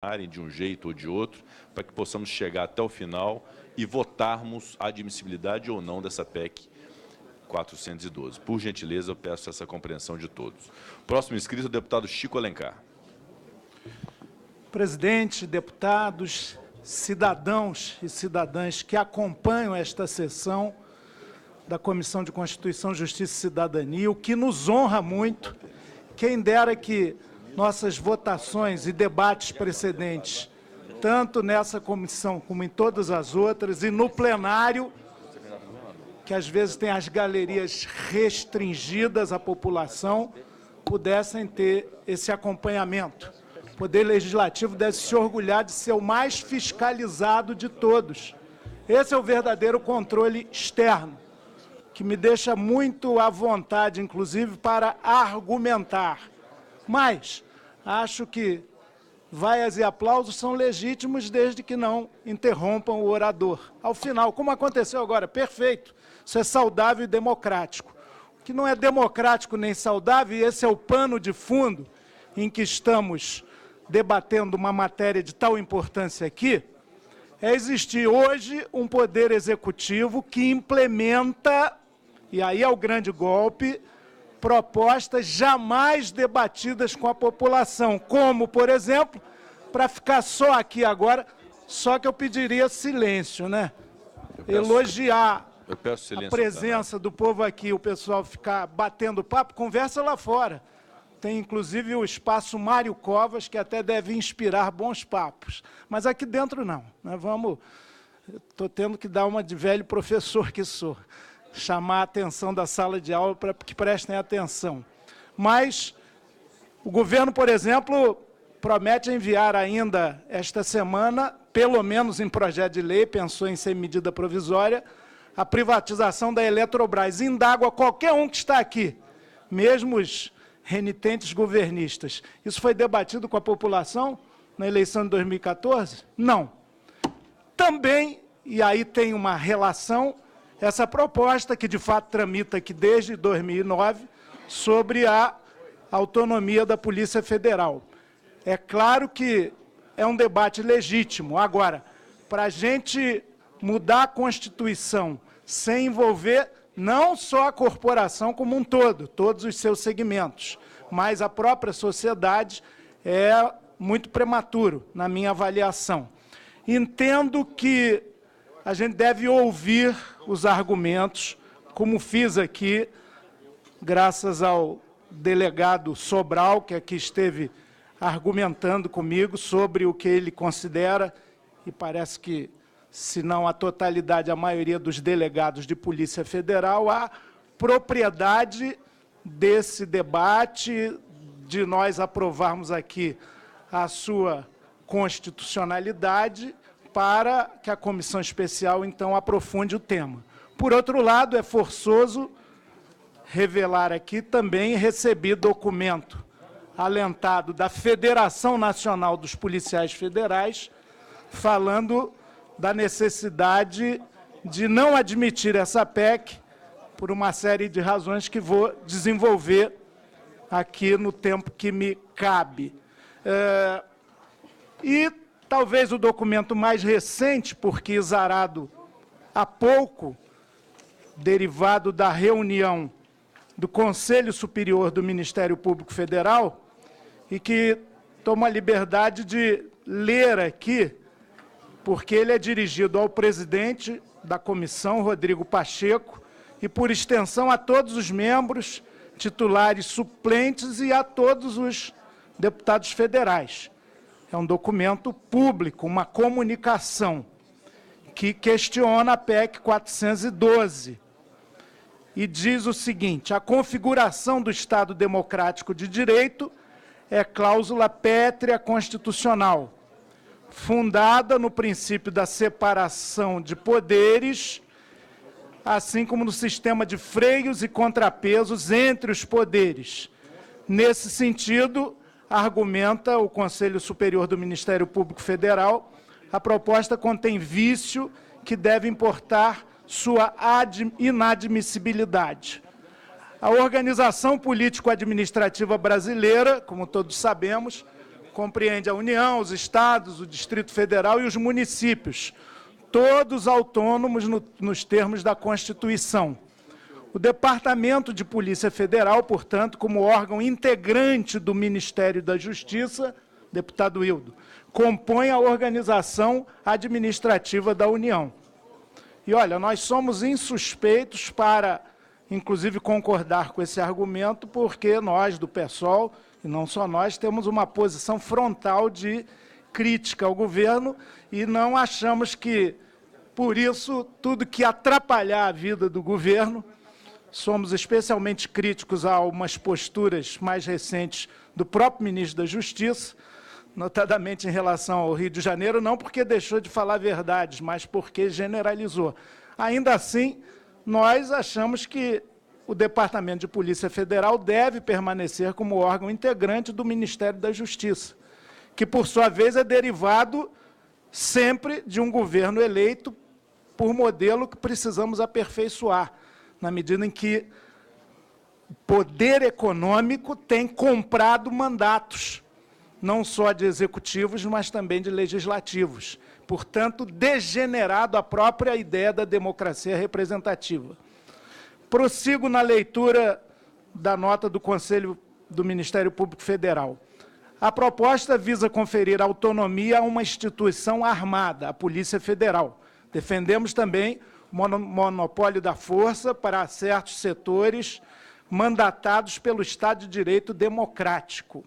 amarrem de um jeito ou de outro, para que possamos chegar até o final e votarmos a admissibilidade ou não dessa PEC 412. Por gentileza, eu peço essa compreensão de todos. Próximo inscrito, o deputado Chico Alencar. Presidente, deputados, cidadãos e cidadãs que acompanham esta sessão da Comissão de Constituição, Justiça e Cidadania, o que nos honra muito, quem dera que nossas votações e debates precedentes, tanto nessa comissão como em todas as outras, e no plenário, que às vezes tem as galerias restringidas à população, pudessem ter esse acompanhamento. O Poder Legislativo deve se orgulhar de ser o mais fiscalizado de todos. Esse é o verdadeiro controle externo, que me deixa muito à vontade, inclusive, para argumentar. Mas acho que vaias e aplausos são legítimos desde que não interrompam o orador. Ao final, como aconteceu agora, perfeito, isso é saudável e democrático. O que não é democrático nem saudável, e esse é o pano de fundo em que estamos debatendo uma matéria de tal importância aqui, é existir hoje um poder executivo que implementa, e aí é o grande golpe, propostas jamais debatidas com a população, como, por exemplo, para ficar só aqui agora, só que eu pediria silêncio, né? Elogiar a presença do povo aqui, o pessoal ficar batendo papo, conversa lá fora. Tem, inclusive, o espaço Mário Covas, que até deve inspirar bons papos. Mas aqui dentro, não. Estou tendo que dar uma de velho professor que sou. Chamar a atenção da sala de aula para que prestem atenção. Mas o governo, por exemplo, promete enviar ainda esta semana, pelo menos em projeto de lei, pensou em ser medida provisória, a privatização da Eletrobras. Indago a qualquer um que está aqui, mesmo os renitentes governistas. Isso foi debatido com a população na eleição de 2014? Não. Também, e aí tem uma relação, essa proposta que de fato tramita aqui desde 2009 sobre a autonomia da Polícia Federal. É claro que é um debate legítimo. Agora, para a gente mudar a Constituição sem envolver não só a corporação como um todo, todos os seus segmentos, mas a própria sociedade, é muito prematuro, na minha avaliação. Entendo que a gente deve ouvir os argumentos, como fiz aqui, graças ao delegado Sobral, que aqui esteve argumentando comigo sobre o que ele considera, e parece que, se não a totalidade, a maioria dos delegados de Polícia Federal, a propriedade desse debate, de nós aprovarmos aqui a sua constitucionalidade, para que a comissão especial, então, aprofunde o tema. Por outro lado, é forçoso revelar aqui também recebi documento alentado da Federação Nacional dos Policiais Federais, falando da necessidade de não admitir essa PEC por uma série de razões que vou desenvolver aqui no tempo que me cabe. E talvez o documento mais recente, porque exarado há pouco, derivado da reunião do Conselho Superior do Ministério Público Federal, e que tomo a liberdade de ler aqui, porque ele é dirigido ao presidente da comissão, Rodrigo Pacheco, e, por extensão, a todos os membros, titulares suplentes e a todos os deputados federais. É um documento público, uma comunicação, que questiona a PEC 412, e diz o seguinte: a configuração do Estado Democrático de Direito é cláusula pétrea constitucional, fundada no princípio da separação de poderes, assim como no sistema de freios e contrapesos entre os poderes. Nesse sentido, argumenta o Conselho Superior do Ministério Público Federal, a proposta contém vício que deve importar sua inadmissibilidade. A organização político-administrativa brasileira, como todos sabemos, compreende a União, os estados, o Distrito Federal e os municípios, todos autônomos nos termos da Constituição. O Departamento de Polícia Federal, portanto, como órgão integrante do Ministério da Justiça, deputado Hildo, compõe a organização administrativa da União. E, olha, nós somos insuspeitos para, inclusive, concordar com esse argumento, porque nós, do PSOL, e não só nós, temos uma posição frontal de crítica ao governo e não achamos que, por isso, tudo que atrapalhar a vida do governo, somos especialmente críticos a algumas posturas mais recentes do próprio ministro da Justiça, notadamente em relação ao Rio de Janeiro, não porque deixou de falar verdades, mas porque generalizou. Ainda assim, nós achamos que o Departamento de Polícia Federal deve permanecer como órgão integrante do Ministério da Justiça, que, por sua vez, é derivado sempre de um governo eleito por modelo que precisamos aperfeiçoar, na medida em que o poder econômico tem comprado mandatos, não só de executivos, mas também de legislativos. Portanto, degenerado a própria ideia da democracia representativa. Prossigo na leitura da nota do Conselho do Ministério Público Federal. A proposta visa conferir autonomia a uma instituição armada, a Polícia Federal. Defendemos também o monopólio da força para certos setores mandatados pelo Estado de Direito democrático.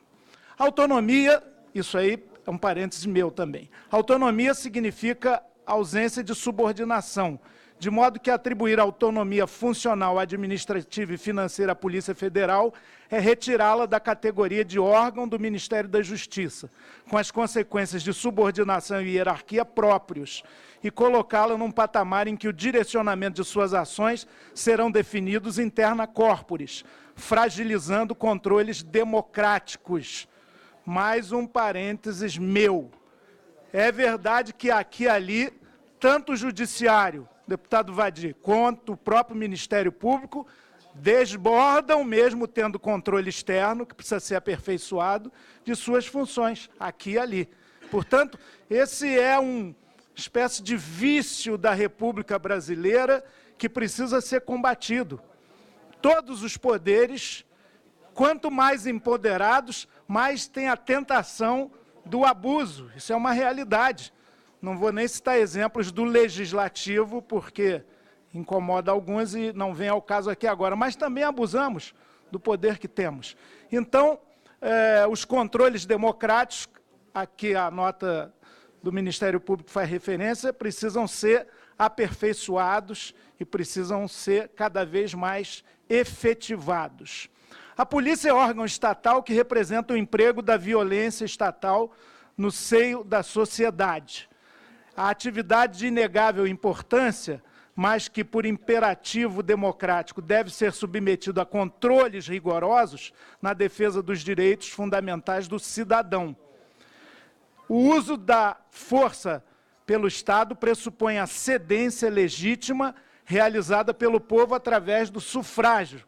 Autonomia, isso aí é um parêntese meu também. Autonomia significa ausência de subordinação, de modo que atribuir autonomia funcional, administrativa e financeira à Polícia Federal é retirá-la da categoria de órgão do Ministério da Justiça, com as consequências de subordinação e hierarquia próprios, e colocá-la num patamar em que o direcionamento de suas ações serão definidos interna corporis, fragilizando controles democráticos. Mais um parênteses meu. É verdade que aqui e ali, tanto o Judiciário, deputado Vadir, quanto o próprio Ministério Público, desbordam, mesmo tendo controle externo, que precisa ser aperfeiçoado, de suas funções, aqui e ali. Portanto, esse é uma espécie de vício da República Brasileira que precisa ser combatido. Todos os poderes, quanto mais empoderados, mais tem a tentação do abuso. Isso é uma realidade. Não vou nem citar exemplos do legislativo, porque incomoda alguns e não vem ao caso aqui agora, mas também abusamos do poder que temos. Então, os controles democráticos, aqui a nota do Ministério Público faz referência, precisam ser aperfeiçoados e precisam ser cada vez mais efetivados. A polícia é órgão estatal que representa o emprego da violência estatal no seio da sociedade. A atividade de inegável importância, mas que por imperativo democrático deve ser submetido a controles rigorosos na defesa dos direitos fundamentais do cidadão. O uso da força pelo Estado pressupõe a cedência legítima realizada pelo povo através do sufrágio.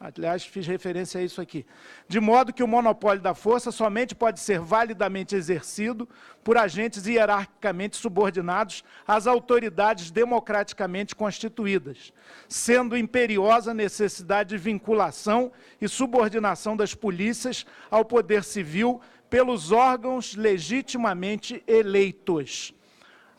Aliás, fiz referência a isso aqui. De modo que o monopólio da força somente pode ser validamente exercido por agentes hierarquicamente subordinados às autoridades democraticamente constituídas, sendo imperiosa a necessidade de vinculação e subordinação das polícias ao poder civil pelos órgãos legitimamente eleitos.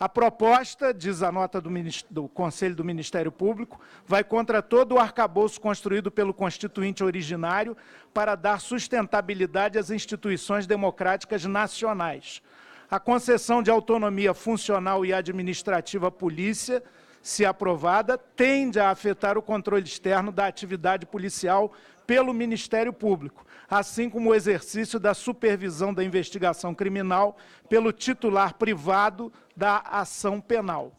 A proposta, diz a nota do Conselho do Ministério Público, vai contra todo o arcabouço construído pelo Constituinte originário para dar sustentabilidade às instituições democráticas nacionais. A concessão de autonomia funcional e administrativa à polícia, se aprovada, tende a afetar o controle externo da atividade policial pelo Ministério Público, assim como o exercício da supervisão da investigação criminal pelo titular privado da ação penal.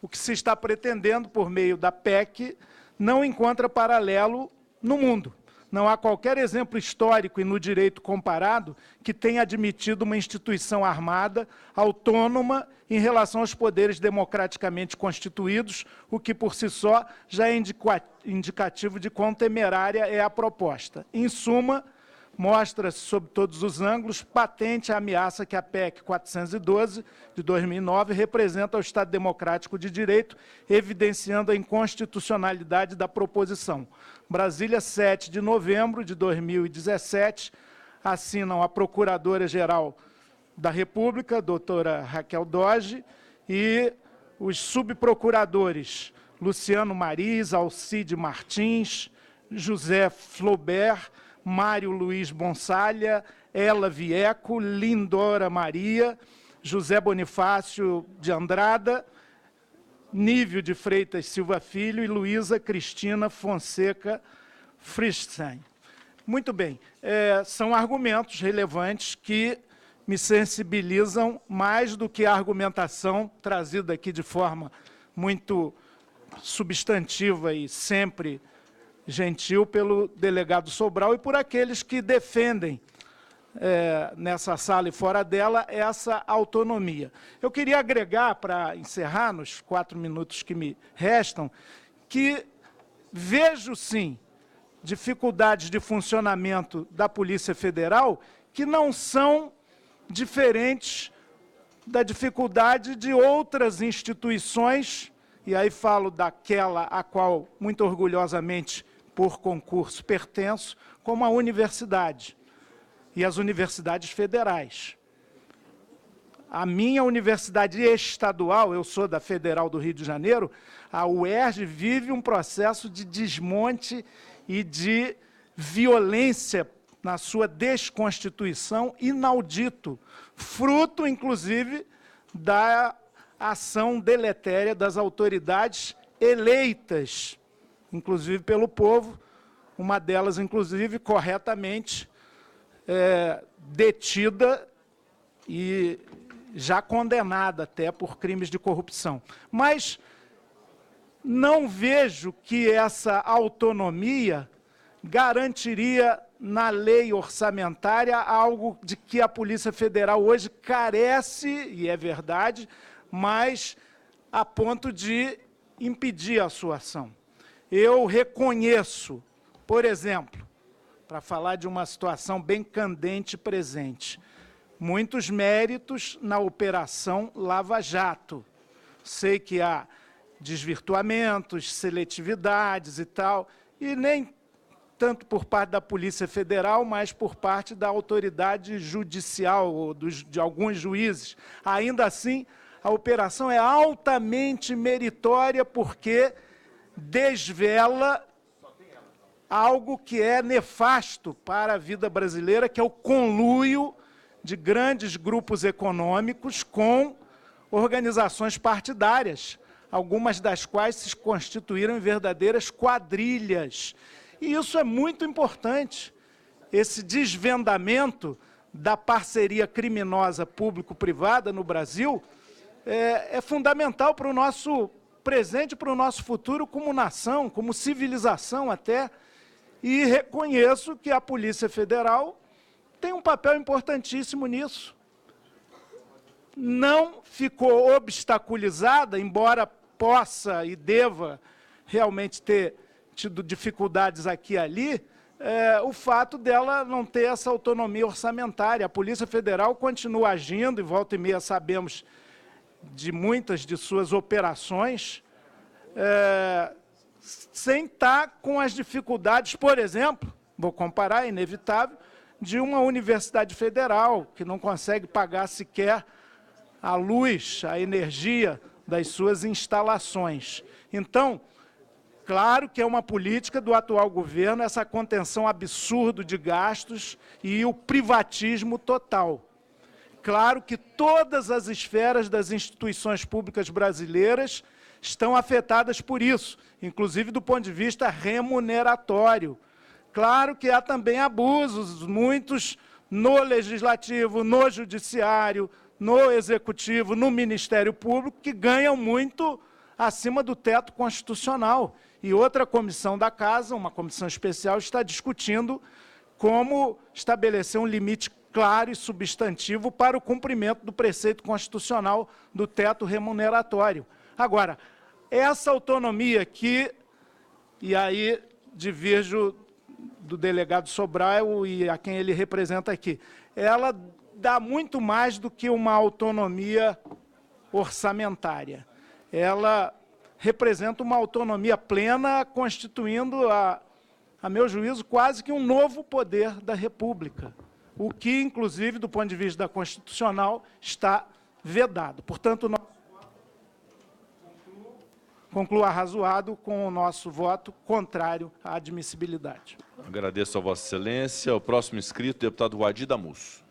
O que se está pretendendo por meio da PEC não encontra paralelo no mundo. Não há qualquer exemplo histórico e no direito comparado que tenha admitido uma instituição armada, autônoma, em relação aos poderes democraticamente constituídos, o que por si só já é indicativo de quão temerária é a proposta. Em suma, mostra-se, sob todos os ângulos, patente a ameaça que a PEC 412, de 2009, representa ao Estado Democrático de Direito, evidenciando a inconstitucionalidade da proposição. Brasília, 7 de novembro de 2017, assinam a Procuradora-Geral da República, doutora Raquel Doge, e os subprocuradores Luciano Mariz, Alcide Martins, José Flaubert, Mário Luiz Bonsalha, Ela Vieco, Lindora Maria, José Bonifácio de Andrada, Nívio de Freitas Silva Filho e Luísa Cristina Fonseca Fristein. Muito bem, são argumentos relevantes que me sensibilizam mais do que a argumentação trazida aqui de forma muito substantiva e sempre gentil pelo delegado Sobral e por aqueles que defendem, nessa sala e fora dela, essa autonomia. Eu queria agregar, para encerrar, nos 4 minutos que me restam, que vejo, sim, dificuldades de funcionamento da Polícia Federal que não são diferentes da dificuldade de outras instituições, e aí falo daquela a qual, muito orgulhosamente, por concurso pertenço, como a universidade e as universidades federais. A minha universidade estadual, eu sou da Federal do Rio de Janeiro, a UERJ vive um processo de desmonte e de violência na sua desconstituição inaudito, fruto, inclusive, da ação deletéria das autoridades eleitas, inclusive pelo povo, uma delas, inclusive, corretamente detida e já condenada até por crimes de corrupção. Mas não vejo que essa autonomia garantiria na lei orçamentária algo de que a Polícia Federal hoje carece, e é verdade, mas a ponto de impedir a sua ação. Eu reconheço, por exemplo, para falar de uma situação bem candente e presente, muitos méritos na Operação Lava Jato. Sei que há desvirtuamentos, seletividades e tal, e nem tanto por parte da Polícia Federal, mas por parte da autoridade judicial, ou de alguns juízes. Ainda assim, a operação é altamente meritória porque desvela algo que é nefasto para a vida brasileira, que é o conluio de grandes grupos econômicos com organizações partidárias, algumas das quais se constituíram em verdadeiras quadrilhas. E isso é muito importante. Esse desvendamento da parceria criminosa público-privada no Brasil é fundamental para o nosso presente e para o nosso futuro como nação, como civilização até. E reconheço que a Polícia Federal tem um papel importantíssimo nisso. Não ficou obstaculizada, embora possa e deva realmente ter tido dificuldades aqui e ali, o fato dela não ter essa autonomia orçamentária. A Polícia Federal continua agindo, e volta e meia sabemos de muitas de suas operações, sem estar com as dificuldades, por exemplo, vou comparar, é inevitável, de uma universidade federal, que não consegue pagar sequer a luz, a energia das suas instalações. Então, claro que é uma política do atual governo essa contenção absurda de gastos e o privatismo total. Claro que todas as esferas das instituições públicas brasileiras estão afetadas por isso, inclusive do ponto de vista remuneratório. Claro que há também abusos, muitos no Legislativo, no Judiciário, no Executivo, no Ministério Público, que ganham muito acima do teto constitucional. E outra comissão da Casa, uma comissão especial, está discutindo como estabelecer um limite claro e substantivo para o cumprimento do preceito constitucional do teto remuneratório. Agora, essa autonomia que, e aí diverjo do delegado Sobral e a quem ele representa aqui. Ela dá muito mais do que uma autonomia orçamentária. Ela representa uma autonomia plena, constituindo, a meu juízo, quase que um novo poder da República, o que, inclusive, do ponto de vista da Constitucional, está vedado. Portanto, nós concluo arrazoado com o nosso voto contrário à admissibilidade. Agradeço a Vossa Excelência. O próximo inscrito, deputado Wadi Damus.